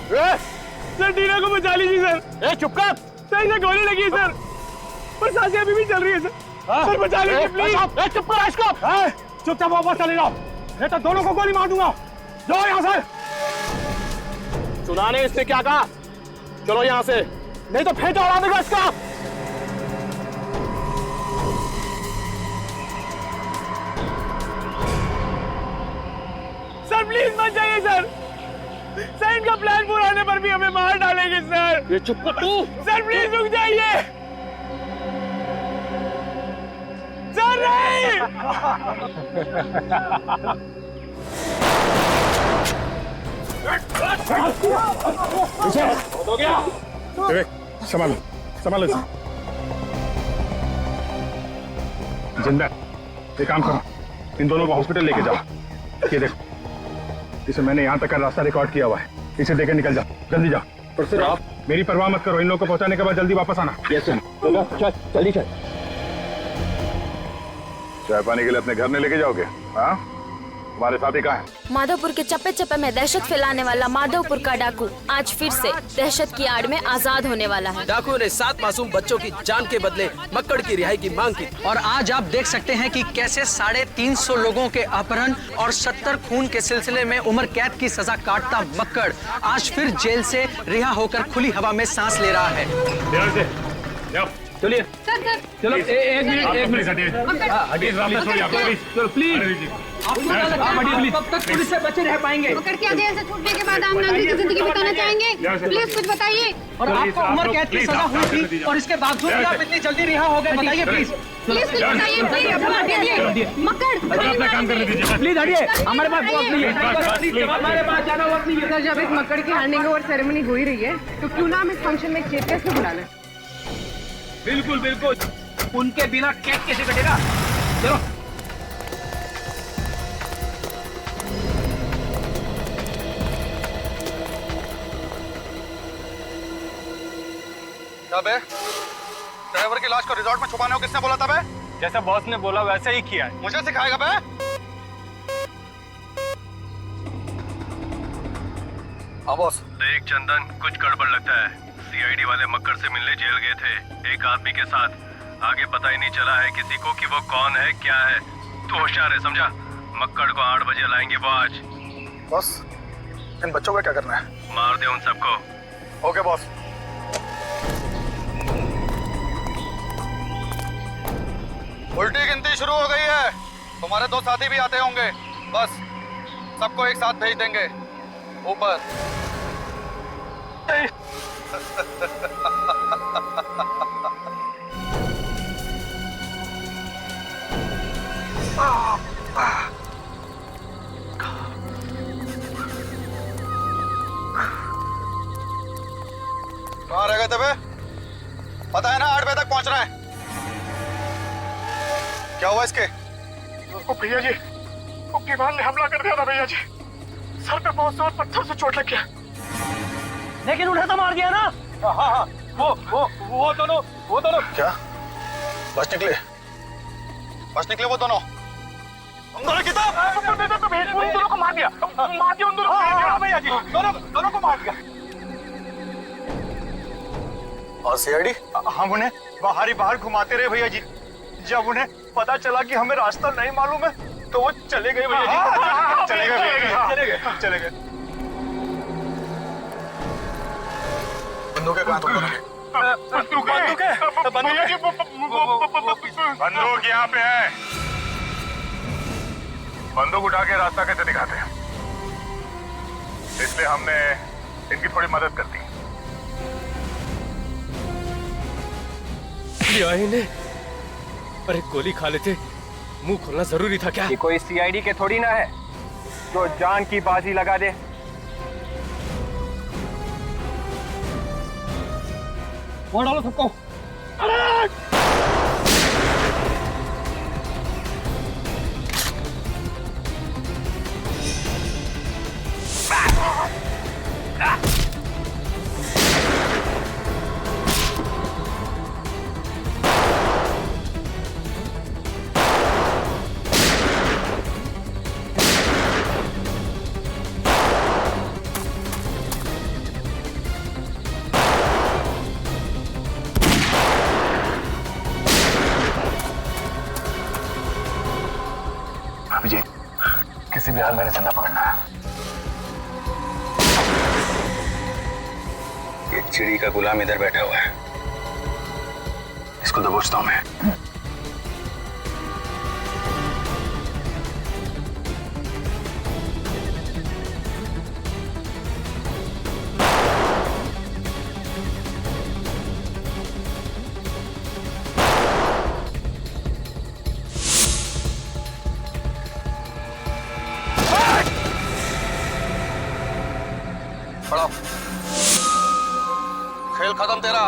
Sir टीना को बचा लीजिए सर। चुप कर। सर इसे गोली लगी है सर, पर सांसें अभी भी चल रही है सर। सर बचा लीजिए प्लीज। चुप कर इसको। चुपचाप वापस चले जाओ, नहीं तो दोनों को गोली मार दूंगा। जाओ यहाँ से। सुना ने इसने क्या कहा? चलो यहाँ से, नहीं तो फेंटा उड़ा देगा इसका। सर प्लीज मत जाइए सर। सर इनका प्लान पूरा होने पर भी हमें मार डालेंगे सर। ये चुप कर तू। सर प्लीज रुक जाइए। सर नहीं। हो गया। विवेक संभालो संभालो इसे। जिंदा, एक काम करो, इन दोनों को हॉस्पिटल लेके जाओ। ये देखो, इसे मैंने यहाँ तक का रास्ता रिकॉर्ड किया हुआ है। इसे देकर निकल जाओ, जल्दी जाओ। और फिर आप मेरी परवाह मत करो, इन लोगों को पहुंचाने के बाद जल्दी वापस आना। Yes sir. चल जल्दी चल। चाय पानी के लिए अपने घर में लेके जाओगे? हाँ, तुम्हारे साथी कहाँ है? माधवपुर के चप्पे चप्पे में दहशत फैलाने वाला माधवपुर का डाकू आज फिर से दहशत की आड़ में आजाद होने वाला है। डाकुओं ने 7 मासूम बच्चों की जान के बदले मक्कड़ की रिहाई की मांग की। और आज आप देख सकते हैं कि कैसे 350 लोगों के अपहरण और 70 खून के सिलसिले में उम्र कैद की सजा काटता मक्कड़ आज फिर जेल से रिहा होकर खुली हवा में सांस ले रहा है। चलिए चलो एक मिनट चलो प्लीज। कब तक पुलिस से बचे रह पाएंगे? मक्कड़ की जेल से छूटने के बाद आम नागरिक की जिंदगी बिताना चाहेंगे? प्लीज कुछ बताइए। और आपको उम्र कैद की सजा हुई थी और इसके बावजूद भी आप इतनी जल्दी रिहा हो गए, बताइए प्लीज। प्लीज कुछ बताइए। मक्कड़ अपना काम करने दीजिए। प्लीज हटिए, हमारे पास वक्त नहीं है। हमारे पास जाना वक्त नहीं है। सर जब एक मक्कड़ की हैंडिंग ओवर सेरेमनी हो ही रही है तो क्यों ना हम इस फंक्शन में एक चीफ गेस्ट को बुला लें? बिल्कुल बिल्कुल, उनके बिना केक कैसे कटेगा? चलो बे, ड्राइवर की लाश को रिजॉर्ट में छुपाने को किसने बोला था बे? जैसा बॉस ने बोला वैसे ही किया है। मुझे सिखाएगा बे? हाँ बॉस। देख चंदन, कुछ गड़बड़ लगता है। सीआईडी वाले मक्कड़ से मिलने जेल गए थे एक आदमी के साथ। आगे पता ही नहीं चला है किसी को कि वो कौन है क्या है। तू होशियार है, समझा? मक्कड़ को 8 बजे लाएंगे वो आज। बॉस, इन बच्चों का क्या करना है? मार दे उन सबको। Okay boss. उल्टी गिनती शुरू हो गई है। तुम्हारे 2 साथी भी आते होंगे। बस सबको एक साथ भेज देंगे ऊपर। कहाँ रह गए थे बे? पता है ना 8 बजे तक पहुंचना है। क्या हुआ इसके? भैया जी, दीवार ने हमला कर दिया था भैया जी। सर पे बहुत जोर पत्थर से चोट लग गया। लेकिन उन्हें तो मार दिया ना। हाँ, वो दोनों क्या बच निकले? बच निकले वो दोनों? उन दोनों किताब उन दोनों को मार दिया उन दोनों को भैया जी, दोनों को मार दिया। और सीआईडी? हम उन्हें बाहर घुमाते रहे भैया जी। जब उन्हें पता चला कि हमें रास्ता नहीं मालूम है तो वो चले गए भैया जी। चले गए। बंदूकें कहाँ तुम दोनों की? बंदूक यहाँ पे है। बंदूक उठा के रास्ता कैसे दिखाते हैं, इसलिए हमने इनकी थोड़ी मदद कर दी। ने अरे गोली खा लेते, मुंह खोलना जरूरी था क्या? ये कोई सीआईडी के थोड़ी ना है जो जान की बाजी लगा दे। वो डालो सबको। भी हाल मैंने जिंदा पकड़ना है। एक चिड़ी का गुलाम इधर बैठा हुआ है, इसको दबोचता हूं मैं। पढ़ो। खेल खत्म तेरा।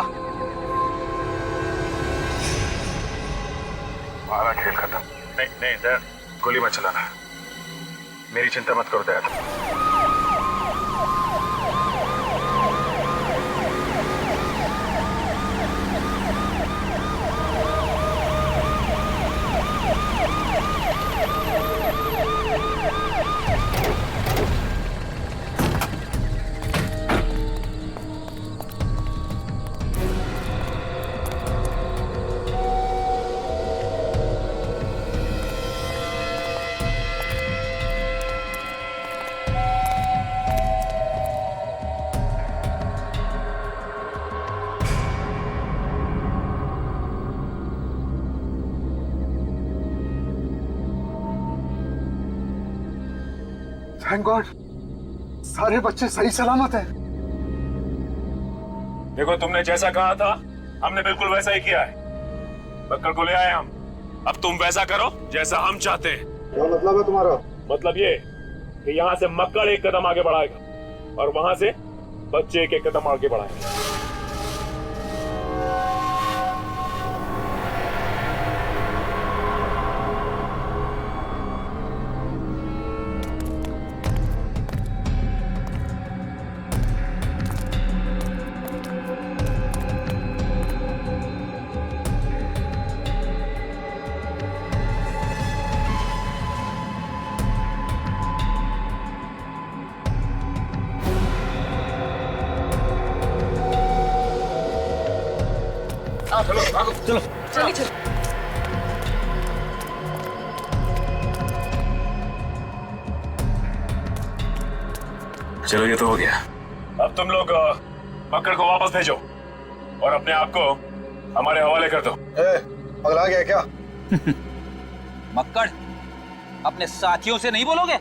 हमारा खेल खत्म। नहीं नहीं दयाल, गोली मत चलाना। मेरी चिंता मत करो दयाल। थैंक गॉड, सारे बच्चे सही सलामत हैं। देखो, तुमने जैसा कहा था हमने बिल्कुल वैसा ही किया है। मक्कड़ को ले आए हम। अब तुम वैसा करो जैसा हम चाहते हैं। क्या मतलब है तुम्हारा? मतलब ये कि यहाँ से मक्कड़ एक कदम आगे बढ़ाएगा और वहां से बच्चे एक कदम आगे बढ़ाएंगे। चलो चलो। चलो, ये तो हो गया। अब तुम लोग मक्कड़ को वापस भेजो और अपने आप को हमारे हवाले कर दो। पगला गया क्या? मक्कड़, अपने साथियों से नहीं बोलोगे?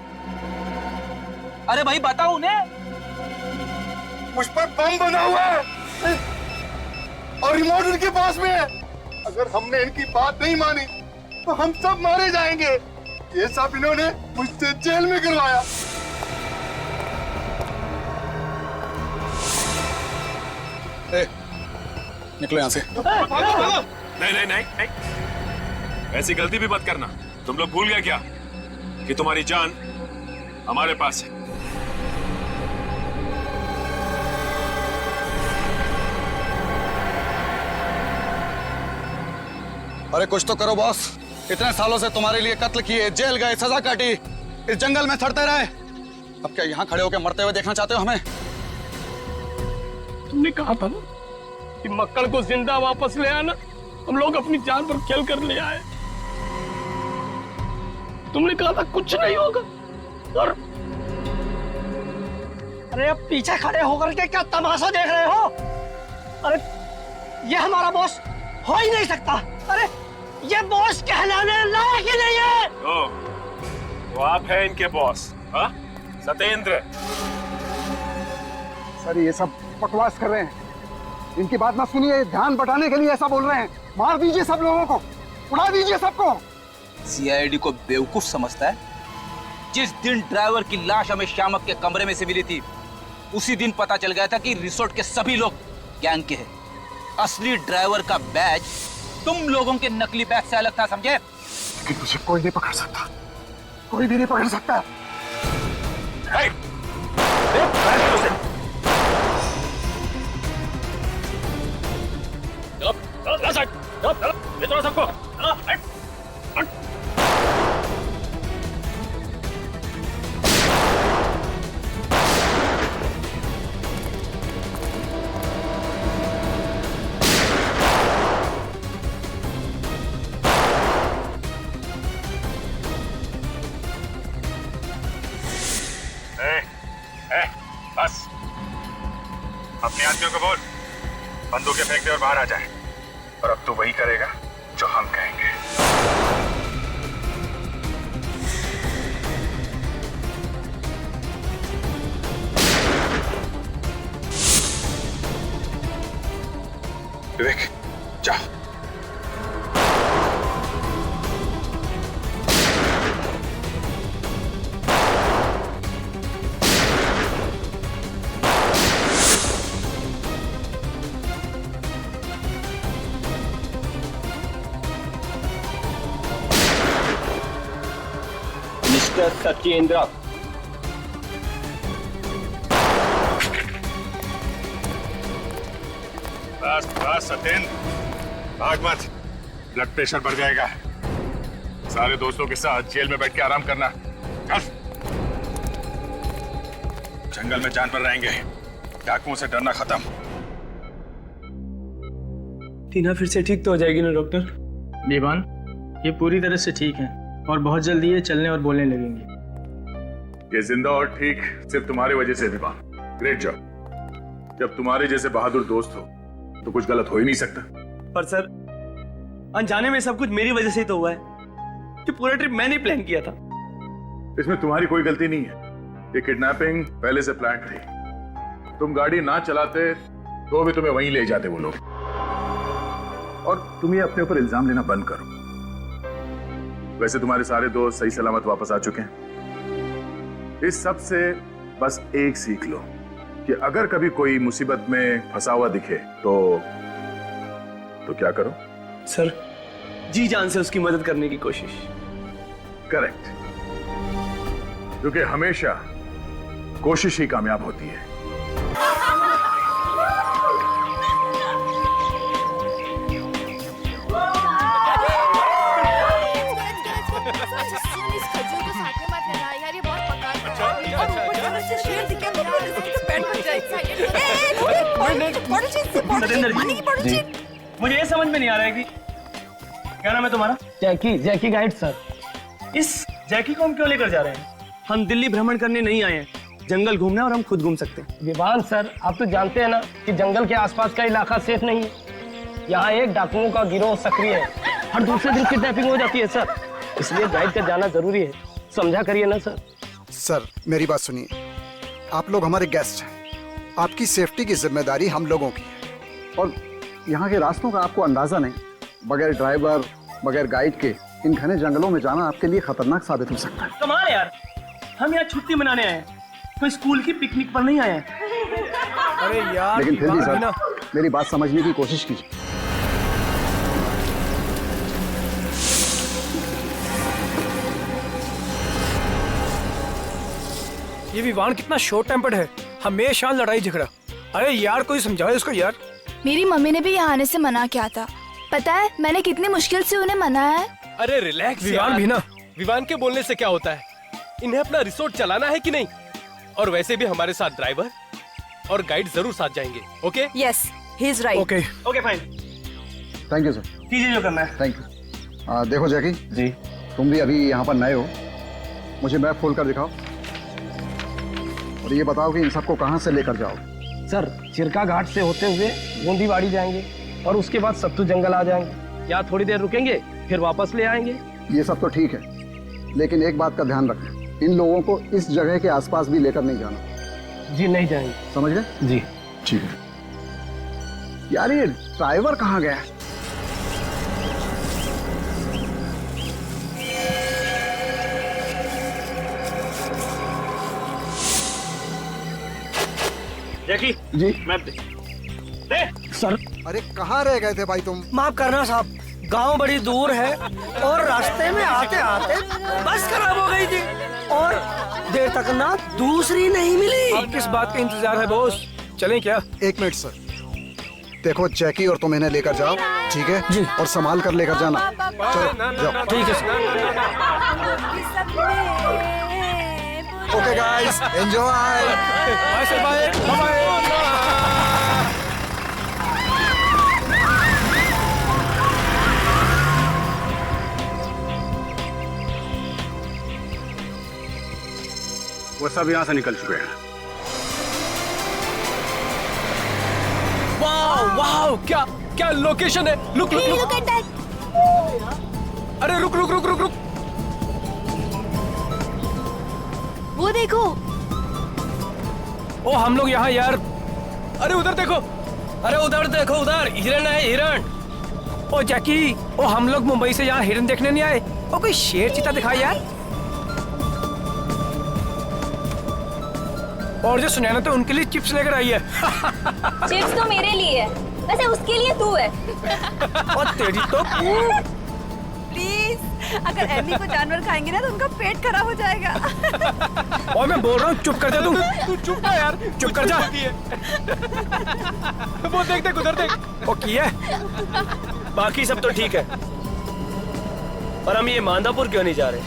अरे भाई बताओ उन्हें। मुझ पर बम बना हुआ है और रिमोट उनके पास में है। अगर हमने इनकी बात नहीं मानी तो हम सब मारे जाएंगे। ये सब इन्होंने मुझसे जेल में करवाया। निकलो यहाँ से। नहीं नहीं नहीं नहीं, ऐसी गलती भी मत करना। तुम लोग भूल गए क्या कि तुम्हारी जान हमारे पास है। अरे कुछ तो करो बॉस। इतने सालों से तुम्हारे लिए कत्ल किए, जेल गए, सजा काटी, इस जंगल में सड़ते रहे। अब क्या यहाँ खड़े होकर मरते हुए देखना चाहते हो हमें? तुमने कहा था ना कि मक्कड़ को जिंदा वापस ले आना। हम लोग अपनी जान पर खेल कर ले आए। तुमने कहा था कुछ नहीं होगा और अरे अब पीछे खड़े होकर के क्या तमाशा देख रहे हो? अरे ये हमारा बॉस हो ही नहीं सकता। अरे ये बॉस कहलाने लायक ही नहीं है। तो आप हैं इनके बॉस? हाँ, सत्येंद्र। सर ये सब बकवास कर रहे हैं। इनकी बात ना सुनिए, ध्यान बटाने के लिए ऐसा बोल रहे हैं। मार दीजिए सब लोगों को, उड़ा दीजिए सबको। सीआईडी को बेवकूफ समझता है। जिस दिन ड्राइवर की लाश हमें श्यामक के कमरे में से मिली थी, उसी दिन पता चल गया था कि रिसोर्ट के सभी लोग गैंग के हैं। असली ड्राइवर का बैज तुम लोगों के नकली बैज से अलग था, समझे? लेकिन मुझे कोई नहीं पकड़ सकता, कोई भी नहीं पकड़ सकता। सबको बस अपने आदमियों को बोल बंदूकें फेंक दे और बाहर आ जाए। और अब तू वही करेगा जो हम कहेंगे। विवेक जा। मिस्टर सत्येंद्र, बस बस सत्येंद्र, भाग मत, ब्लड प्रेशर बढ़ जाएगा। सारे दोस्तों के साथ जेल में बैठ के आराम करना। चल। जंगल में जानवर रहेंगे, डाकुओं से डरना खत्म। टीना फिर से ठीक तो हो जाएगी ना डॉक्टर? विवान, ये पूरी तरह से ठीक है और बहुत जल्दी ये चलने और बोलने लगेंगे। ये जिंदा और ठीक सिर्फ तुम्हारी वजह से विवान। Great job. जब तुम्हारे जैसे बहादुर दोस्त हो तो कुछ गलत हो ही नहीं सकता। पर सर, अनजाने में सब कुछ मेरी वजह से ही तो हुआ है। कि पूरा ट्रिप मैंने प्लान किया था। इसमें तुम्हारी कोई गलती नहीं है। ये किडनैपिंग पहले से प्लान थी। तुम गाड़ी ना चलाते तो भी तुम्हें वहीं ले जाते वो लोग। और तुम ये अपने ऊपर इल्जाम लेना बंद करो। वैसे तुम्हारे सारे दोस्त सही सलामत वापस आ चुके हैं। इस सब से बस एक सीख लो कि अगर कभी कोई मुसीबत में फंसा हुआ दिखे तो क्या करो? सर, जी जान से उसकी मदद करने की कोशिश। करेक्ट। क्योंकि हमेशा कोशिश ही कामयाब होती है। नरेंद्र जी, मुझे ये समझ में नहीं आ रहा है कि क्या नाम है तुम्हारा? जैकी, जैकी गाइड सर। इस जैकी को हम क्यों लेकर जा रहे हैं? हम दिल्ली भ्रमण करने नहीं आए हैं। जंगल घूमना और हम खुद घूम सकते हैं। विवान सर, आप तो जानते हैं ना कि जंगल के आसपास का इलाका सेफ नहीं है। यहाँ एक डाकुओं का गिरोह सक्रिय है। हर दूसरे दिन किडनैपिंग हो जाती है सर। इसलिए गाइड कर जाना जरूरी है। समझा करिए ना सर। सर, मेरी बात सुनिए। आप लोग हमारे गेस्ट हैं। आपकी सेफ्टी की जिम्मेदारी हम लोगों की है। और यहाँ के रास्तों का आपको अंदाजा नहीं। बगैर ड्राइवर, बगैर गाइड के इन घने जंगलों में जाना आपके लिए खतरनाक साबित हो सकता है। कमाल है यार, हम यहाँ छुट्टी मनाने आए हैं, कोई स्कूल की पिकनिक पर नहीं आए हैं। अरे यार, लेकिन फिर भी सर, मेरी बात समझने की कोशिश कीजिए। ये विवान कितना शॉर्ट टेम्पर्ड है, हमेशा लड़ाई झगड़ा। अरे यार, कोई समझाओ इसको यार। मेरी मम्मी ने भी यहाँ आने से मना किया था। पता है मैंने कितनी मुश्किल से उन्हें मनाया है। अरे रिलैक्स विवान भी ना। विवान के बोलने से क्या होता है? इन्हें अपना रिसोर्ट चलाना है कि नहीं? और वैसे भी हमारे साथ ड्राइवर और गाइड जरूर साथ जाएंगे। Okay? Yes, he is right. Okay okay fine. Thank you sir. कीजिए जो करना है। Thank you. देखो जैकी जी, तुम भी अभी यहाँ पर नए हो। मुझे मैप खोल कर दिखाओ और ये बताओ कि इन सबको कहाँ से लेकर जाओ। सर, चिरका घाट से होते हुए गोंदीवाड़ी जाएंगे और उसके बाद सत्तू जंगल आ जाएंगे। यहाँ थोड़ी देर रुकेंगे, फिर वापस ले आएंगे। ये सब तो ठीक है, लेकिन एक बात का ध्यान रखें, इन लोगों को इस जगह के आसपास भी लेकर नहीं जाना। जी नहीं जाएंगे। समझ गए? जी ठीक है। यार, ये ड्राइवर कहाँ गया? जैकी जी मैप दे। सर। अरे कहाँ रह गए थे भाई तुम? माफ करना साहब, गांव बड़ी दूर है और रास्ते में आते आते बस खराब हो गई थी और देर तक ना दूसरी नहीं मिली। अब किस बात का इंतजार है बॉस? चलें क्या? एक मिनट सर। देखो जैकी और तुम इन्हें लेकर जाओ, ठीक है जी? और संभाल कर लेकर जाना। चलो जाओ। ठीक है sir. Okay guys, enjoy. Bye sir, bye bye. वो सब यहाँ से निकल चुके हैं। वाह, क्या क्या लोकेशन है। Look look look. अरे रुक रुक रुक रुक रुक। वो देखो। ओ हम लोग यहाँ यार। अरे उधर देखो। अरे उधर देखो, उधर हिरन है, हिरन। ओ जैकी, ओ हम लोग मुंबई से यहाँ हिरन देखने नहीं आए। ओ कोई शेर चीता दिखाई यार। और जो सुनैना तो उनके लिए चिप्स लेकर आई है। चिप्स तो मेरे लिए है, वैसे उसके लिए तू है। और तेरी तो। प्लीज, अगर एमी को जानवर खाएंगे ना तो उनका पेट खराब हो जाएगा। और मैं बोल रहा हूँ चुप कर जा तू। तू चुप कर यार, चुप कर जा। वो देख देख उधर देख। ओ किया। बाकी सब तो ठीक है, पर हम ये मांधापुर क्यों नहीं जा रहे?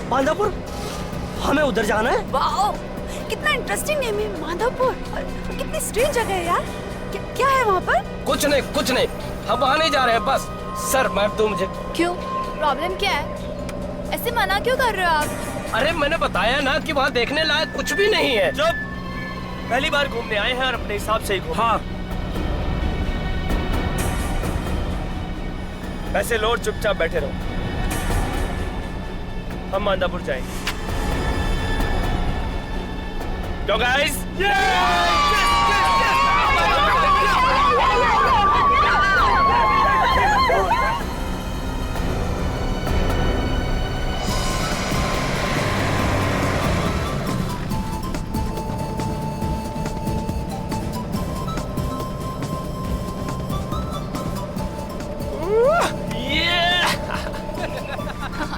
मांधापुर? हमें उधर जाना है। वाओ, कितना इंटरेस्टिंग नेम है माधवपुर। कितनी स्ट्रेंज जगह है यार। क्या है वहाँ पर? कुछ नहीं कुछ नहीं, हम वहाँ नहीं जा रहे हैं बस। सर मैम तो मुझे। क्यों, प्रॉब्लम क्या है? ऐसे मना क्यों कर रहे हो आप? अरे मैंने बताया ना कि वहाँ देखने लायक कुछ भी नहीं है। चुप, पहली बार घूमने आए हैं और अपने हिसाब से ही घूम। हाँ पैसे लो और चुपचाप बैठे रहो, हम मांधापुर जाएंगे। क्यों गाइस?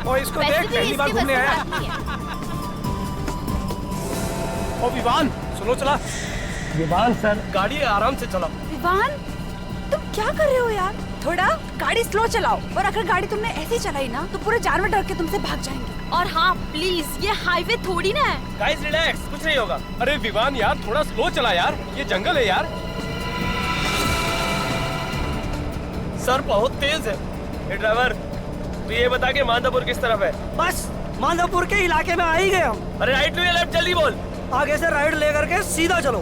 और इसको देख, पहली बार घूमने आया। ओ विवान, सुनो चला। विवान सर, गाड़ी आराम से चलाओ। विवान, तुम क्या कर रहे हो यार? थोड़ा गाड़ी स्लो चलाओ, और अगर गाड़ी तुमने ऐसी चलाई ना तो पूरे जानवर डर के तुमसे भाग जाएंगे। और हाँ प्लीज, ये हाईवे थोड़ी ना है। गाइस रिलैक्स, कुछ नहीं होगा। अरे विवान यार, थोड़ा स्लो चला यार, ये जंगल है यार। सर बहुत तेज है। ये ड्राइवर, तू ये बता के मांधापुर किस तरफ है? बस मांधापुर के इलाके में आ ही गए हम। अरे राइट या लेफ्ट, जल्दी बोल। आगे से राइट लेकर के सीधा चलो।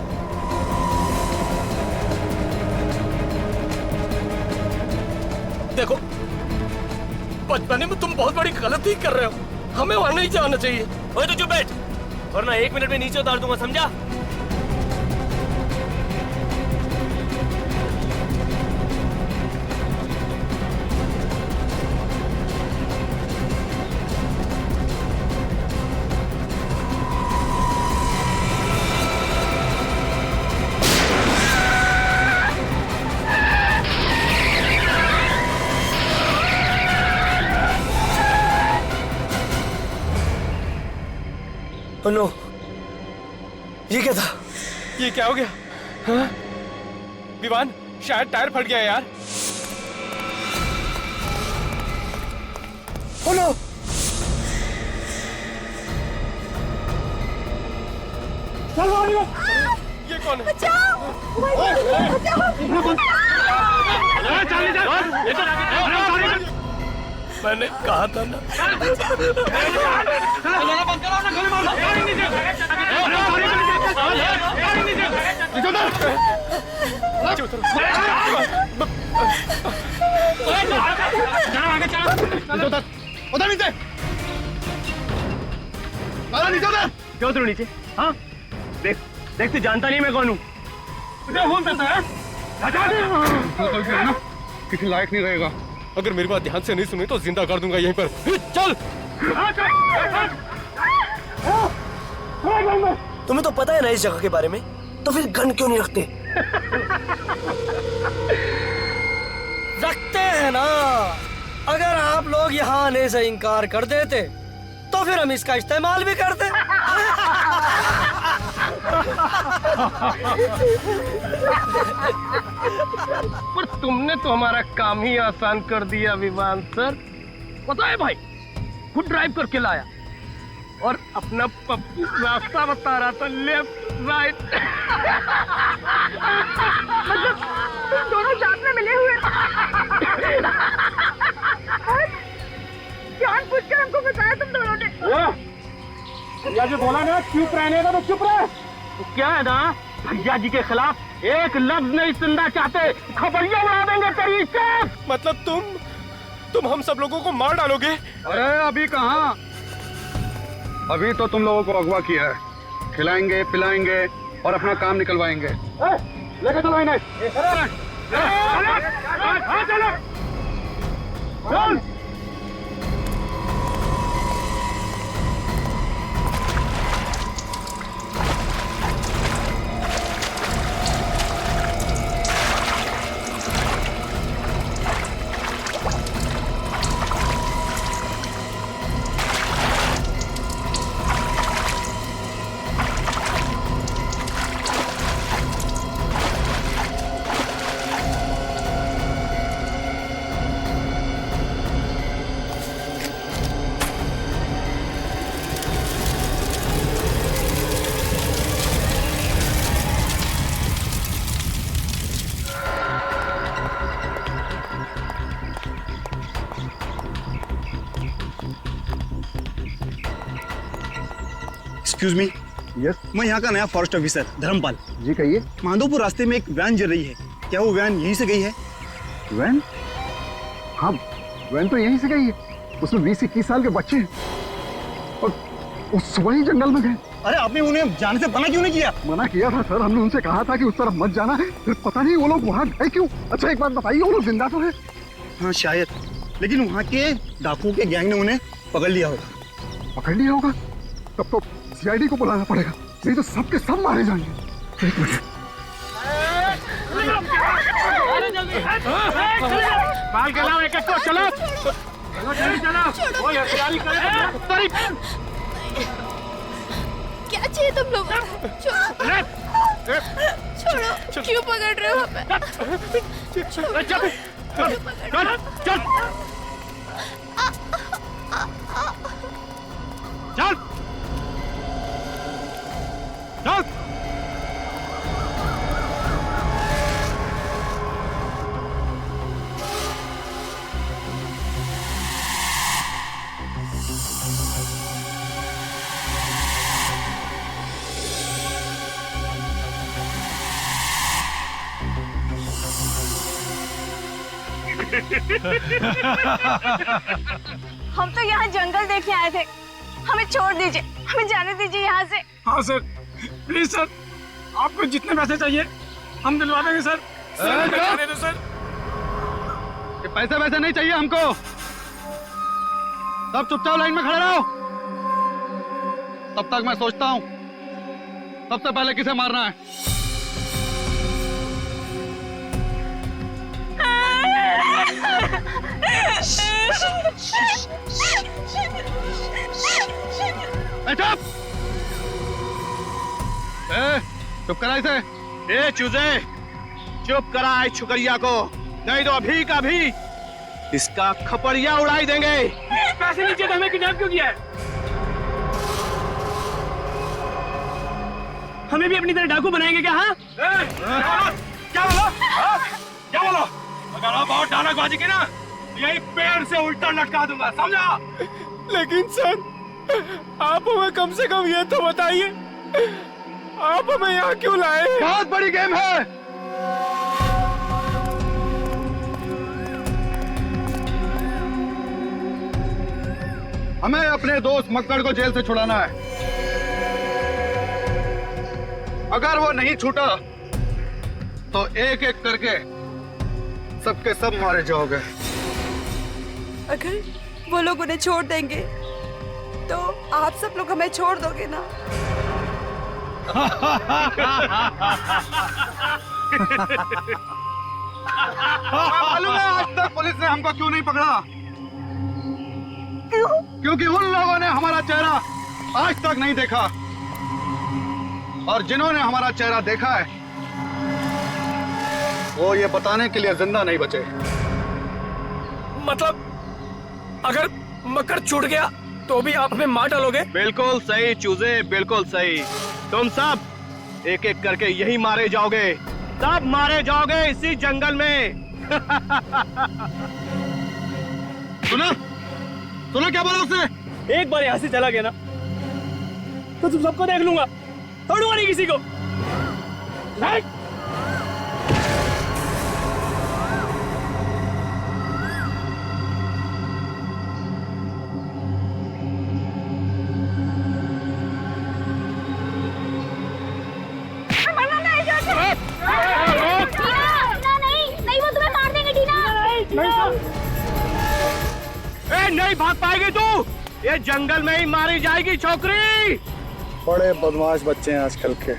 देखो, बचपने में तुम बहुत बड़ी गलती कर रहे हो, हमें वहां नहीं जाना चाहिए। ओए तो चुप बैठ, वरना 1 मिनट में नीचे उतार दूंगा, समझा? नो, ये क्या था? ये क्या हो गया? हाँ? विवान, शायद टायर फट गया यार। Oh no! ये कौन है? मैंने कहा था ना। उधर नीचे, नीचे उधर। क्यों उतरो नीचे? हाँ देख देख, तू जानता नहीं मैं कौन हूँ। किसी लायक नहीं रहेगा। अगर मेरी बात ध्यान से नहीं सुनी तो जिंदा कर दूंगा यहीं पर। चल। तुम्हें तो पता है ना इस जगह के बारे में, तो फिर गन क्यों नहीं रखते? रखते हैं ना। अगर आप लोग यहाँ आने से इनकार कर देते तो फिर हम इसका इस्तेमाल भी करते। पर तुमने तो हमारा काम ही आसान कर दिया विवान सर। पता है भाई, खुद ड्राइव करके लाया और अपना पप्पू रास्ता बता रहा था, लेफ्ट राइट। मतलब तुम दोनों साथ में मिले हुए जानबूझकर हमको बताया तुम दोनों ने। जो बोला ना चुप रहने का तो चुप रहे। तो क्या है ना, भैया जी के खिलाफ एक लफ्ज नहीं सुनना चाहते, खबरिया उड़ा देंगे तेरी इज्जत। मतलब तुम हम सब लोगों को मार डालोगे? अरे अभी कहाँ, अभी तो तुम लोगों को अगवा किया है, खिलाएंगे पिलाएंगे और अपना काम निकलवाएंगे। लेके चलो इन्हें। चल। Excuse me. यस, मैं यहाँ का नया फॉरेस्ट ऑफिसर धर्मपाल। जी कहिए। माधोपुर रास्ते में एक वैन जल रही है, क्या वो वैन यहीं से गई है? वैन? हाँ, वैन तो यहीं से गई है। उसमें 20-21 साल के बच्चे हैं और उस सुबह ही जंगल में गए। अरे आपने उन्हें जाने से मना क्यों नहीं किया? मना किया था सर, हमने उनसे कहा था कि उस तरफ मत जाना है, फिर पता नहीं वो लोग वहाँ गए क्यों। अच्छा एक बात बताइए, वो लोग जिंदा तो है? हाँ शायद, लेकिन वहाँ के डाकुओं के गैंग ने उन्हें पकड़ लिया होगा। पकड़ लिया होगा? तब तो सीआईडी को बुलाना पड़ेगा, नहीं तो सबके सब मारे जाएंगे। एक मिनट। क्या चाहिए तुम लोग? छोड़ो, क्यों पकड़ रहे हो हमें? चल। हम तो यहाँ जंगल देखे आए थे, हमें छोड़ दीजिए, हमें जाने दीजिए यहाँ से। हाँ सर, प्लीज सर, आपको जितने पैसे चाहिए हम दिलवा देंगे सर। जाने दो सर। ये पैसे वैसे नहीं चाहिए हमको, सब चुपचाप लाइन में खड़े रहो। तब तक मैं सोचता हूँ सबसे पहले किसे मारना है। चुप करा इसे। ए चूजे, चुप करा इस छुकरिया को, नहीं तो अभी का भी इसका खपड़िया उड़ाई देंगे। पैसे नीचे तो हमें किडनैप क्यों किया है? हमें भी अपनी तरह डाकू बनाएंगे क्या? हाँ, क्या बोला? क्या बोला? अगर आप और डानाबाजी की ना, यही पेड़ से उल्टा लटका दूंगा, समझा? लेकिन सर, आप हमें कम से कम ये तो बताइए, आप हमें यहाँ क्यों लाए? बहुत बड़ी गेम है। हमें अपने दोस्त मक्कड़ को जेल से छुड़ाना है। अगर वो नहीं छूटा तो एक एक करके सबके सब मारे जाओगे। अगर वो लोग उन्हें छोड़ देंगे तो आप सब लोग हमें छोड़ दोगे ना? मालूम है आज तक पुलिस ने हमको क्यों नहीं पकड़ा? क्यों? क्योंकि उन लोगों ने हमारा चेहरा आज तक नहीं देखा, और जिन्होंने हमारा चेहरा देखा है वो ये बताने के लिए जिंदा नहीं बचे। मतलब अगर मकर छूट गया तो भी आप हमें मार डालोगे? बिल्कुल सही चूजे, बिल्कुल सही। तुम सब एक एक करके यही मारे जाओगे, सब मारे जाओगे इसी जंगल में। सुना? सुना क्या बोला उसने? एक बार यहाँ से चला गया ना तो तुम सबको देख लूंगा, छोड़ूंगा नहीं किसी को। नहीं, वो तुम्हें मार देंगे टीना। नहीं भाग पाएगी तू, ये जंगल में ही मारी जाएगी छोकरी। बड़े बदमाश बच्चे हैं आजकल के।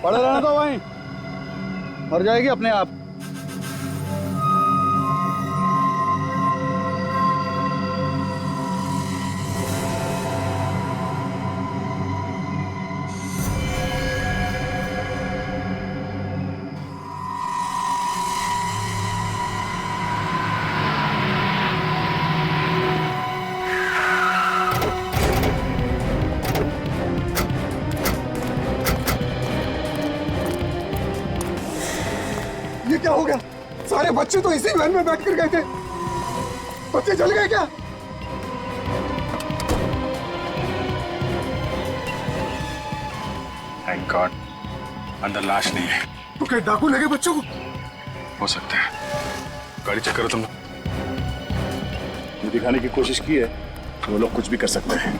पड़े रहना तो वहीं, मर जाएगी अपने आप। ये क्या हो गया? सारे बच्चे तो इसी वैन में बैठ कर गए थे। बच्चे जल गए क्या? थैंक गॉड अंदर लाश नहीं है। तो क्या डाकू लगे बच्चों को? हो सकता है। गाड़ी चेक करो तुम लोग। ये दिखाने की कोशिश की है वो लोग कुछ भी कर सकते हैं,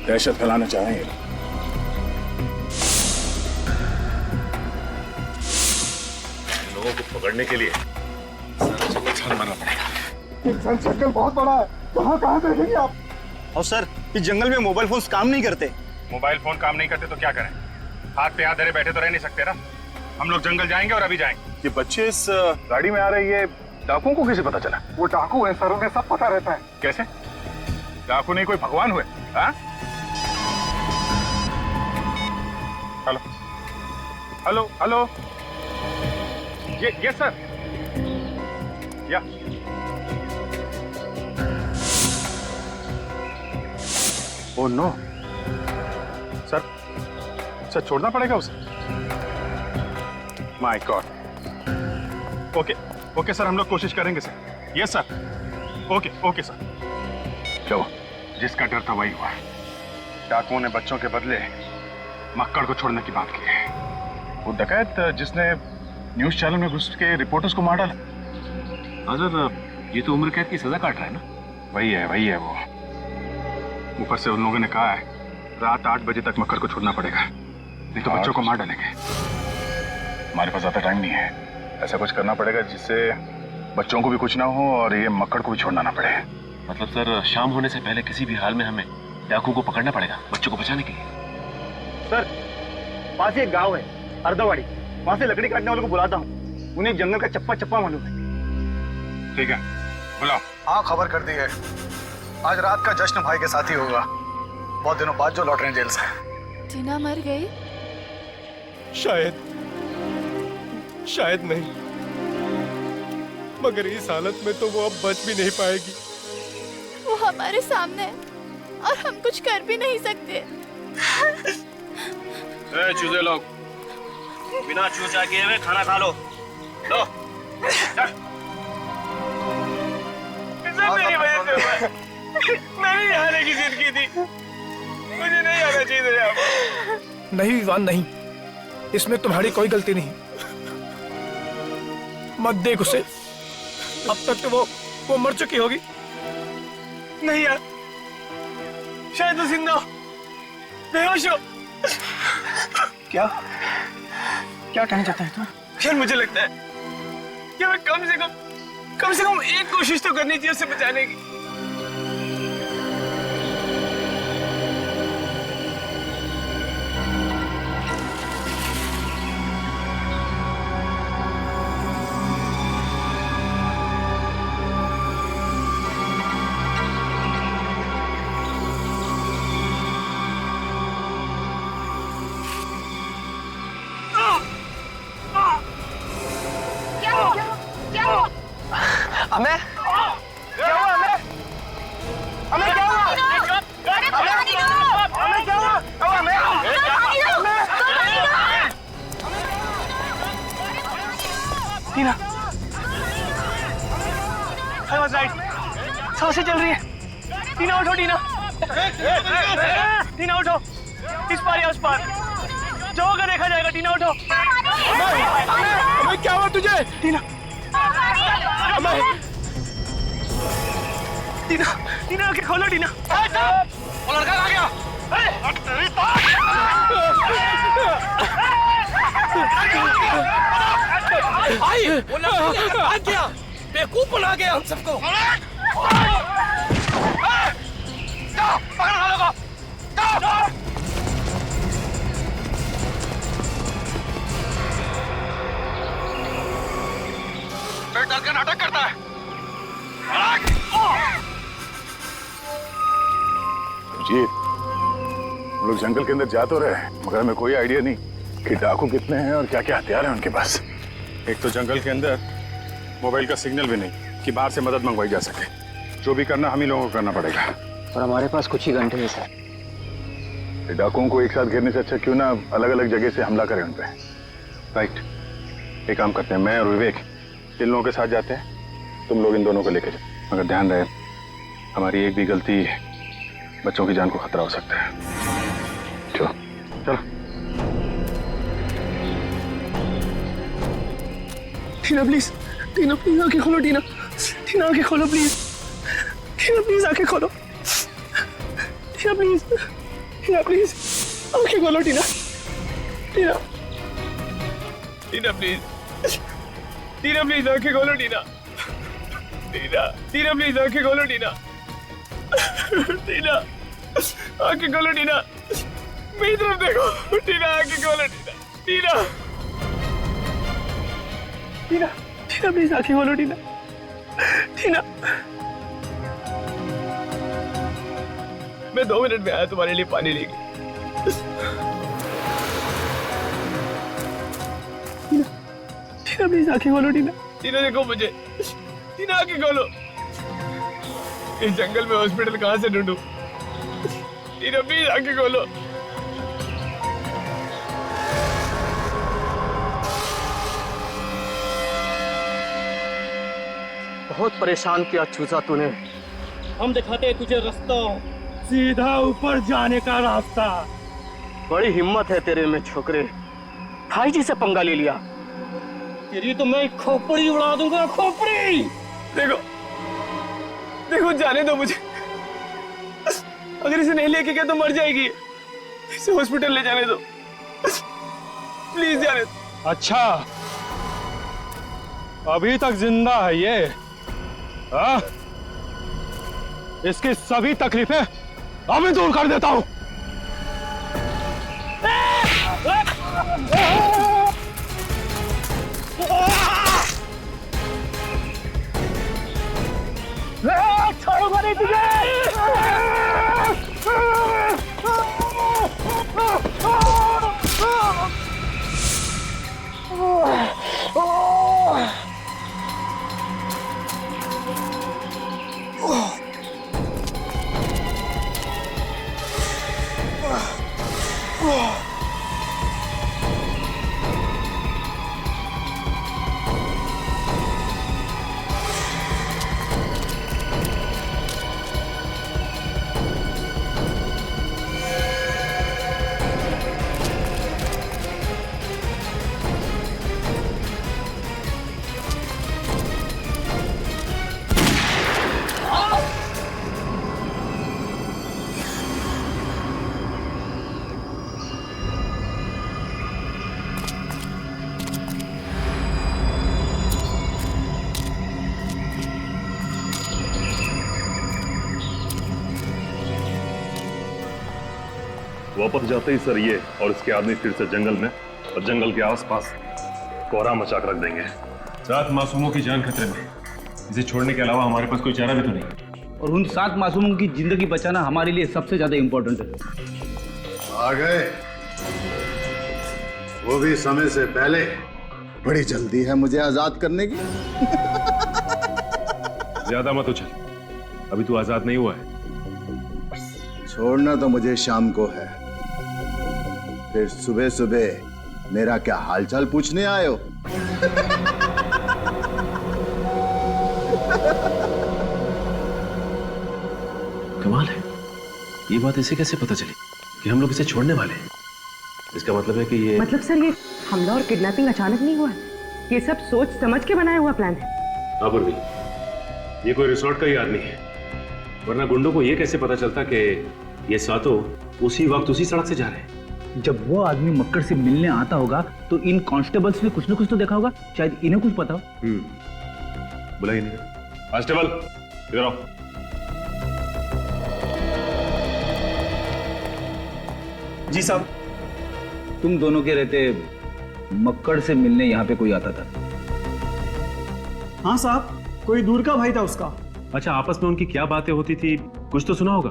दहशत फैलाना चाह रहे हैं। लोगों को पकड़ने के लिए छान मारना पड़ेगा। इंसान सर्कल बहुत बड़ा है, कहाँ कहाँ देखेंगे आप? और सर इस जंगल में मोबाइल फोन्स काम नहीं करते। मोबाइल फोन काम नहीं करते तो क्या करें? हाथ पे हाथ धरे बैठे तो रह नहीं सकते ना। हम लोग जंगल जाएंगे और अभी जाएंगे। ये बच्चे इस गाड़ी में आ रहे, ये डाकुओं को कैसे पता चला? वो डाकू है सर, उन्हें सब पता रहता है। कैसे? डाकू नहीं कोई भगवान हुए? हाँ? हेलो हेलो हेलो, ये सर, या ओह नो सर, सर छोड़ना पड़ेगा उसे। My God. Okay okay sir, हम लोग कोशिश करेंगे sir. Yes sir. Okay okay sir. चलो, जिसका डर था वही हुआ। डाकुओं ने बच्चों के बदले मक्कड़ को छोड़ने की बात की है। वो डकैत जिसने न्यूज चैनल में घुस के रिपोर्टर्स को मार डाला। ये तो उम्र कैद की सजा काट रहा है ना? वही है वो। ऊपर से उन लोगों ने कहा है रात 8 बजे तक मक्कड़ को छोड़ना पड़ेगा, नहीं तो बच्चों को मार डालेंगे। हमारे पास ज्यादा टाइम नहीं है। ऐसा कुछ करना पड़ेगा जिससे बच्चों को भी कुछ ना हो और ये मक्कड़ को भी छोड़ना ना पड़े। मतलब सर शाम होने से पहले किसी भी हाल में हमें डाकू को पकड़ना पड़ेगा बच्चों को बचाने के लिए। सर पास ही एक गांव है अर्धवाड़ी, वहां से लकड़ी काटने वालों को बुलाता हूँ। उन्हें जंगल का चप्पा चप्पा मालूम है। ठीक है बुलाओ। हाँ खबर कर दी है। आज रात का जश्न भाई के साथ ही होगा, बहुत दिनों बाद जो लौट रहे हैं जेल से। टीना मर गई? शायद नहीं, मगर इस हालत में तो वो अब बच भी नहीं पाएगी। वो हमारे सामने है और हम कुछ कर भी नहीं सकते। चूजे लोग बिना चूचा किए हुए खाना खा लो। लो मेरी वजह से हुआ। मैं भी हारने की जिद की थी, मुझे नहीं आना चाहिए यहाँ। नहीं विवान नहीं, इसमें तुम्हारी कोई गलती नहीं। मत देख उसे, अब तक तो वो मर चुकी होगी। नहीं यार, शायद वो जिंदा हो, बेहोश हो। क्या कहना चाहता है तुम? यार मुझे लगता है कि हमें कम से कम एक कोशिश तो करनी चाहिए उसे बचाने की। हमें क्या हुआ? हमें क्या हुआ? हमें क्या हुआ? टीना, I was right. सांसें चल रही है। टीना उठो टीना। टीना उठो। इस पार या उस पार। जो होगा देखा जाएगा। टीना उठो। क्या हुआ तुझे? टीना। टीना, टीना आंखें खोलो टीना। वो लड़का आ गया। आई, वो लड़का आ गया। बेवकूफ बना गया हम सबको। पकड़ लोगों को। पेट डाल के नाटक करता है। जी, हम लोग जंगल के अंदर जा तो रहे हैं, मगर हमें कोई आइडिया नहीं कि डाकू कितने हैं और क्या क्या हथियार हैं उनके पास। एक तो जंगल के अंदर मोबाइल का सिग्नल भी नहीं कि बाहर से मदद मंगवाई जा सके। जो भी करना हम ही लोगों को करना पड़ेगा। और हमारे पास कुछ ही घंटे हैं सर। डाकुओं को एक साथ घेरने से अच्छा क्यों ना अलग अलग जगह से हमला करें उन पे। राइट, एक काम करते हैं, मैं और विवेक इन लोगों के साथ जाते हैं, तुम लोग इन दोनों को लेकर जाओ। मगर ध्यान रहे, हमारी एक भी गलती बच्चों की जान को खतरा हो सकता है। चलो चलो। टीना प्लीज, टीना प्लीज आंखें खोलो। टीना, टीना आंखें खोलो प्लीज। टीना प्लीज आंखें खोलो। टीना प्लीज, टीना प्लीज आंखें खोलो। टीना, टीना, टीना प्लीज, टीना प्लीज आंखें खोलो। टीना, टीना, टीना प्लीज आंखें खोलो। टीना, टीना आंखें खोलो। टीना मेरी तरफ देखो। टीना आंखें खोलो। टीना, टीना, टीना, टीना प्लीज आंखें खोलो। टीना, टीना, मैं 2 मिनट में आया तुम्हारे लिए पानी लेके। टीना, टीना प्लीज आंखें खोलो। टीना, टीना देखो मुझे। टीना आंखें खोलो। इस जंगल में हॉस्पिटल कहाँ से ढूंढूं? टीना प्लीज आंखें खोलो। बहुत परेशान किया चूजा तूने। हम दिखाते हैं तुझे रास्ता, सीधा ऊपर जाने का रास्ता। बड़ी हिम्मत है तेरे में छोकरे। भाई जी से पंगा ले लिया। तेरी तो मैं खोपड़ी उड़ा दूंगा, खोपड़ी। देखो, देखो जाने दो मुझे। अगर इसे नहीं लेके गया तो मर जाएगी। इसे हॉस्पिटल ले जाने दो, प्लीज जाने दो। अच्छा, अभी तक जिंदा है ये? हाँ? इसकी सभी तकलीफें अभी दूर कर देता हूं। छोड़ूंगा नहीं तुझे। वापस जाते ही सर ये और इसके आदमी फिर से जंगल में और जंगल के आसपास कोहरा मचा कर रख देंगे। 7 मासूमों की जान खतरे में। इसे छोड़ने के अलावा हमारे पास कोई चारा भी तो नहीं। और उन 7 मासूमों की जिंदगी बचाना हमारे लिए सबसे ज्यादा इंपॉर्टेंट है। आ गए, वो भी समय से पहले। बड़ी जल्दी है मुझे आजाद करने की। ज्यादा मत उछल, अभी तू आजाद नहीं हुआ है। छोड़ना तो मुझे शाम को है, फिर सुबह सुबह मेरा क्या हालचाल पूछने आए हो? ये बात इसे कैसे पता चली कि हम लोग इसे छोड़ने वाले हैं? इसका मतलब है कि ये मतलब सर ये हमला और किडनैपिंग अचानक नहीं हुआ है, ये सब सोच समझ के बनाया हुआ प्लान है। हाँ बुर्वी, ये कोई रिसोर्ट का ही आदमी है, वरना गुंडों को ये कैसे पता चलता कि ये सातों उसी वक्त उसी सड़क से जा रहे हैं? जब वो आदमी मक्कड़ से मिलने आता होगा तो इन कांस्टेबल्स ने कुछ न कुछ तो देखा होगा, शायद इन्हें कुछ पता हो। बुलाइए नहीं। कांस्टेबल इधर आओ। जी साहब। तुम दोनों के रहते मक्कड़ से मिलने यहाँ पे कोई आता था? हाँ साहब, कोई दूर का भाई था उसका। अच्छा, आपस में उनकी क्या बातें होती थी, कुछ तो सुना होगा?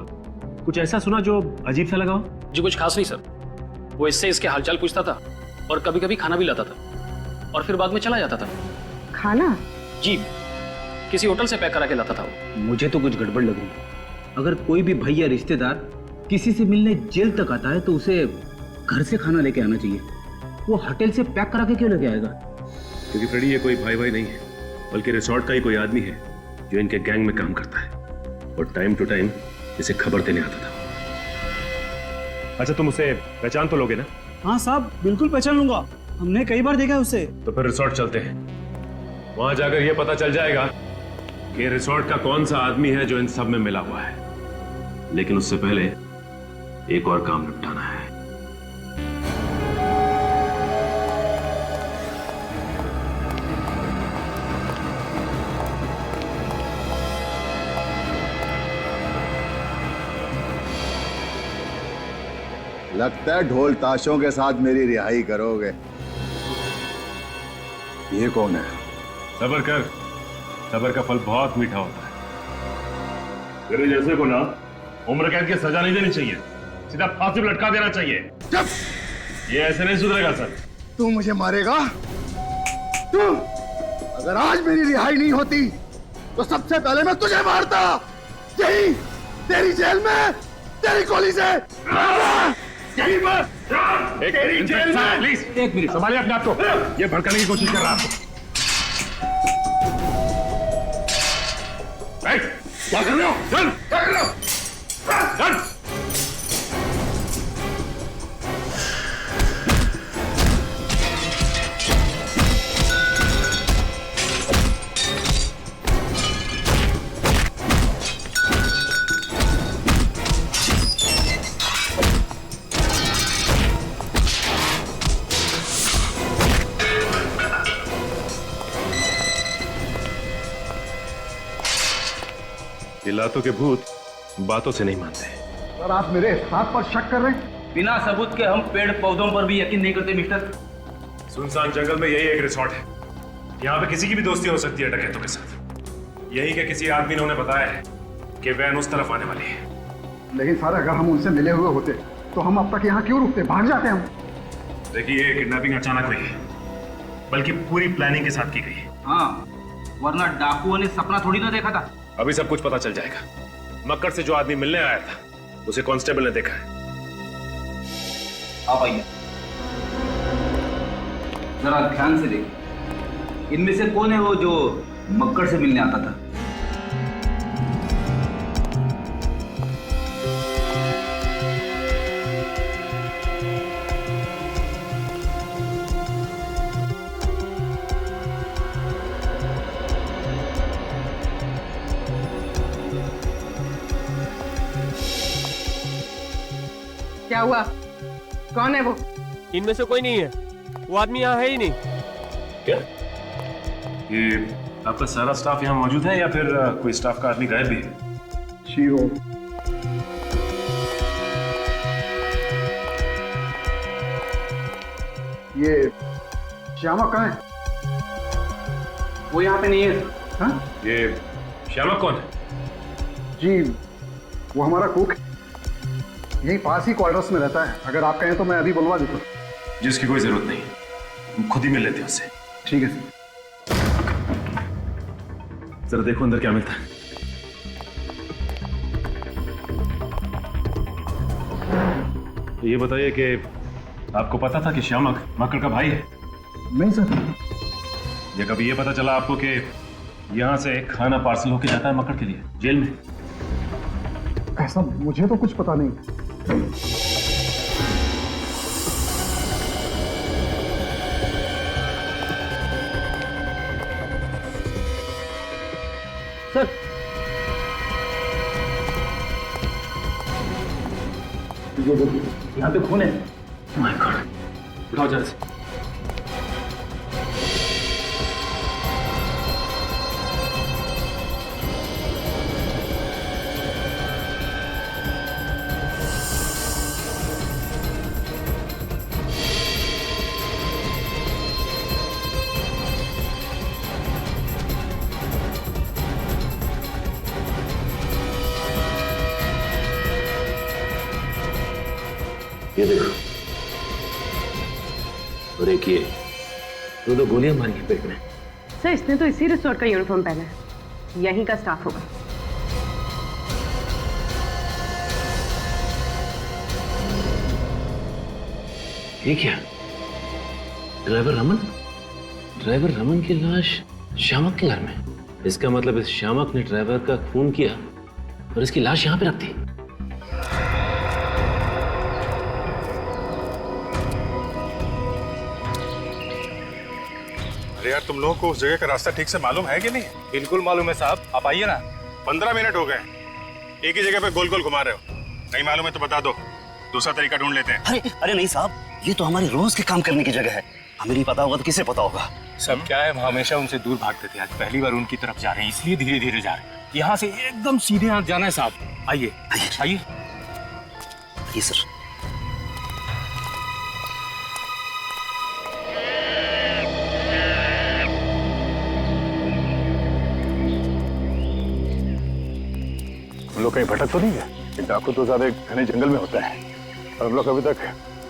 कुछ ऐसा सुना जो अजीब सा लगा हो? जी कुछ खास नहीं सर, वो इससे इसके हालचाल पूछता था और कभी कभी खाना भी लाता था और फिर बाद में चला जाता था। खाना? जी, किसी होटल से पैक करा के लाता था वो। मुझे तो कुछ गड़बड़ लग रही है। अगर कोई भी भाई या रिश्तेदार किसी से मिलने जेल तक आता है तो उसे घर से खाना लेके आना चाहिए, वो होटल से पैक करा के क्यों लेके आएगा? क्योंकि फ्रेडी ये कोई भाई भाई नहीं है, बल्कि रिसोर्ट का ही कोई आदमी है जो इनके गैंग में काम करता है और टाइम टू टाइम इसे खबर देने आता था। अच्छा, तुम उसे पहचान तो लोगे ना? हाँ साहब, बिल्कुल पहचान लूंगा, हमने कई बार देखा है उसे। तो फिर रिसोर्ट चलते हैं, वहां जाकर यह पता चल जाएगा कि रिसोर्ट का कौन सा आदमी है जो इन सब में मिला हुआ है। लेकिन उससे पहले एक और काम निपटाना है। लगता है ढोल ताशों के साथ मेरी रिहाई करोगे। ये कौन है? सबर कर, सबर का फल बहुत मीठा होता है। तेरे जैसे को ना उम्र कैद की सजा नहीं देनी चाहिए, सीधा फांसी पर लटका देना चाहिए। चुप! ये ऐसे नहीं सुधरेगा सर। तू मुझे मारेगा? तू? अगर आज मेरी रिहाई नहीं होती तो सबसे पहले मैं तुझे मारता, यही तेरी जेल में, तेरी गोली से। यही पर तेरी जेल में। प्लीज एक मिनट, संभालिए अपने आप को। ये भड़काने की कोशिश कर रहा है आपको। क्या कर रहे हो? चल, क्या कर रहे हो? चल। लातों के भूत बातों से नहीं मानते। सर, आप मेरे हाथ पर शक कर रहे हैं? बिना सबूत के हम पेड़ पौधों पर भी यकीन नहीं करते मिस्टर। सुनसान जंगल में यही एक रिसोर्ट है, यहाँ पे किसी की भी दोस्ती हो सकती है डकैतों के साथ। यही के किसी आदमी ने उन्हें बताया है कि वैन उस तरफ आने वाली है। लेकिन सर, अगर हम उनसे मिले हुए होते तो हम अब तक यहाँ क्यों रुकते? भाग जाते हम। देखिए, किडनैपिंग अचानक हुई है, बल्कि पूरी प्लानिंग के साथ की गई है। हाँ, वरना डाकुओं ने सपना थोड़ी ना देखा था। अभी सब कुछ पता चल जाएगा। मक्कड़ से जो आदमी मिलने आया था उसे कांस्टेबल ने देखा है। आप आइए, जरा ध्यान से देखिए, इनमें से कौन है वो जो मक्कड़ से मिलने आता था? क्या हुआ? कौन है वो? इनमें से कोई नहीं है, वो आदमी यहाँ है ही नहीं। क्या ये आपका सारा स्टाफ यहाँ मौजूद है या फिर कोई स्टाफ का आदमी गायब भी है? शीरो, ये श्यामक कहाँ है? वो यहाँ पे नहीं है। हाँ? ये श्यामक कौन है? जी, वो हमारा कुक यही पास ही क्वार्टर्स में रहता है। अगर आप कहें तो मैं अभी बुलवा देता हूँ। जिसकी कोई जरूरत नहीं, हम खुद ही मिल लेते हैं उससे। ठीक है सर। जरा देखो अंदर क्या मिलता है। ये बताइए कि आपको पता था कि श्यामक मक्कड़ का भाई है? नहीं सर। या कभी ये पता चला आपको कि यहाँ से खाना पार्सल होके जाता है मक्कड़ के लिए जेल में? भाई साहब मुझे तो कुछ पता नहीं। सर ये देखिए यहाँ पे खून है। माय गॉड, उठाओ जल्दी से। ये देखो, और एक ये दो गोलियां मारी हैं पेट में। सर इसने तो इसी रिसोर्ट का यूनिफॉर्म पहना है, यहीं का स्टाफ होगा। ये क्या? ड्राइवर रमन की लाश शामक के घर में। इसका मतलब इस शामक ने ड्राइवर का खून किया और इसकी लाश यहां पे रख दी। अरे यार, तुम लोगों को उस जगह का रास्ता ठीक से मालूम है कि नहीं? बिल्कुल मालूम है साहब, आप आइए ना। 15 मिनट हो गए, एक ही जगह पे गोल गोल घुमा रहे हो। नहीं मालूम है तो बता दो, दूसरा तरीका ढूंढ लेते हैं। अरे नहीं साहब, ये तो हमारे रोज के काम करने की जगह है। हमें नहीं पता होगा तो किसे पता होगा? सब क्या है, हम हमेशा उनसे दूर भागते थे, आज पहली बार उनकी तरफ जा रहे हैं, इसलिए धीरे धीरे जा रहे हैं। यहाँ से एकदम सीधे हाथ जाना है साहब। आइए आइए जी सर। हम लोग कहीं भटक तो नहीं है? डाकू तो ज्यादा घने जंगल में होता है और हम लोग अभी तक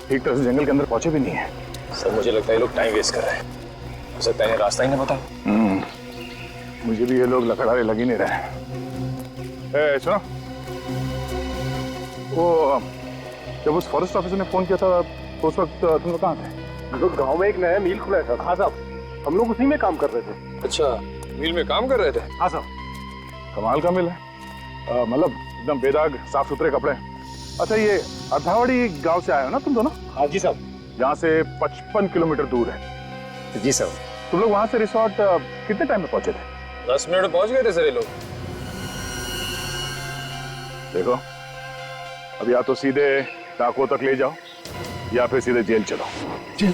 ठीक तरह से जंगल के अंदर पहुंचे भी नहीं है। सर मुझे लगता है ये लोग टाइम वेस्ट कर रहे हैं, हो सकता है रास्ता ही ना बता। मुझे भी ये लोग लकड़ारे लग ही नहीं रहे हैं। सुनो, वो जब उस फॉरेस्ट ऑफिसर ने फोन किया था तो उस वक्त तुम लोग कहाँ थे? हम लोग गाँव में एक नया मिल खुला था। हाँ साहब, हम लोग उसी में काम कर रहे थे। अच्छा, मिल में काम कर रहे थे? हाँ साहब, कमाल का मिल है, मतलब एकदम बेदाग साफ सुथरे कपड़े। अच्छा, ये अर्धावाड़ी गांव से आए हो ना तुम दोनों? हाँ जी साहब। यहाँ से 55 किलोमीटर दूर है। जी साहब। तुम लोग वहां से रिसोर्ट कितने टाइम में पहुंचे थे? 10 मिनट में पहुंच गए थे सर ये लोग। देखो, अब या तो सीधे डाकुओं तक ले जाओ या फिर सीधे जेल चलो। जेल?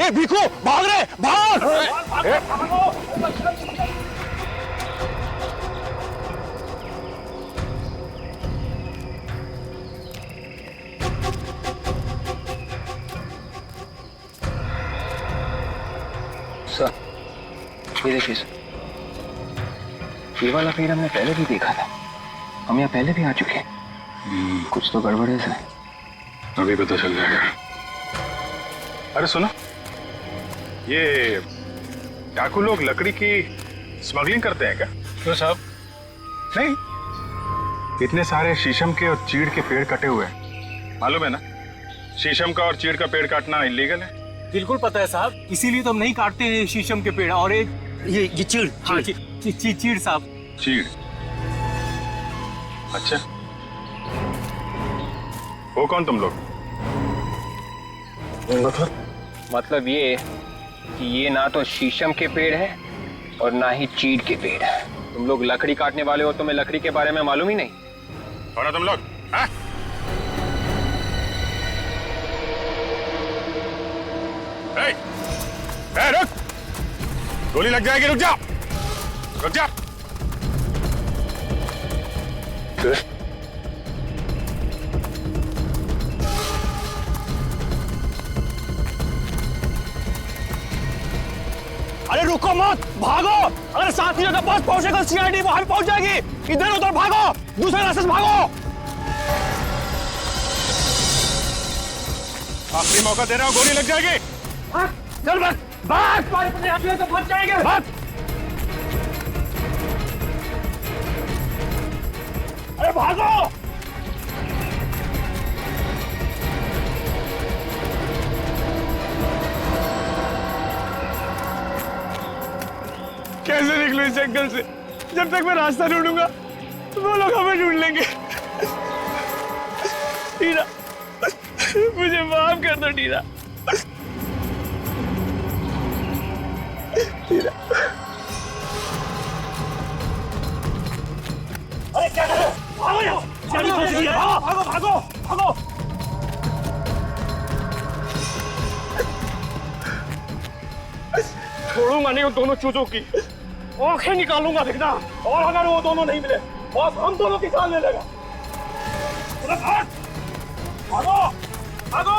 ए भिखू, भाग रहे, भाग! सर, ये देखिए सर, ये वाला पेड़ हमने पहले भी देखा था, हम यहाँ पहले भी आ चुके हैं। कुछ तो गड़बड़ है सर। अभी पता चल जाएगा। अरे सुनो, ये डाकू लोग लकड़ी की स्मगलिंग करते हैं क्या? क्यों साहब? नहीं, इतने सारे शीशम के और चीड़ के पेड़ कटे हुए हैं, मालूम है ना? शीशम का और चीड़ का पेड़ काटना इलीगल है। बिल्कुल पता है साहब, इसीलिए तो हम नहीं काटते हैं शीशम के पेड़। और एक ये चीड़। हाँ, चीड़ साहब। चीड़? अच्छा, वो कौन तुम लोग? मतलब ये कि ये ना तो शीशम के पेड़ है और ना ही चीड़ के पेड़ है। तुम लोग लकड़ी काटने वाले हो, तुम्हें लकड़ी के बारे में मालूम ही नहीं। कौन हो तुम लोग? हाँ? रुक, गोली लग जाएगी, रुक जा, रुक जा। अरे रुको मत, भागो। अगर साथियों के पास पहुंचेगा सीआईडी वहां पहुंच जाएगी। इधर उधर भागो, दूसरे रास्ते से भागो। आखिरी मौका दे रहा हूं, गोली लग जाएगी। चल भाग, भाग, तो फंस जाएंगे। भाग। अरे भागो। कैसे निकलूं इस जंगल से? जब तक मैं रास्ता ढूंढूंगा वो लोग हमें ढूंढ लेंगे। टीना, मुझे माफ कर दो टीना। टीना, अरे क्या कर रहे हो? भागो यहाँ! भागो भागो भागो! छोड़ूंगा नहीं उन दोनों चूजों की, आंखें निकालूंगा देखना। और अगर वो दोनों नहीं मिले बस हम दोनों की जान ले लेगा। भागो भागो!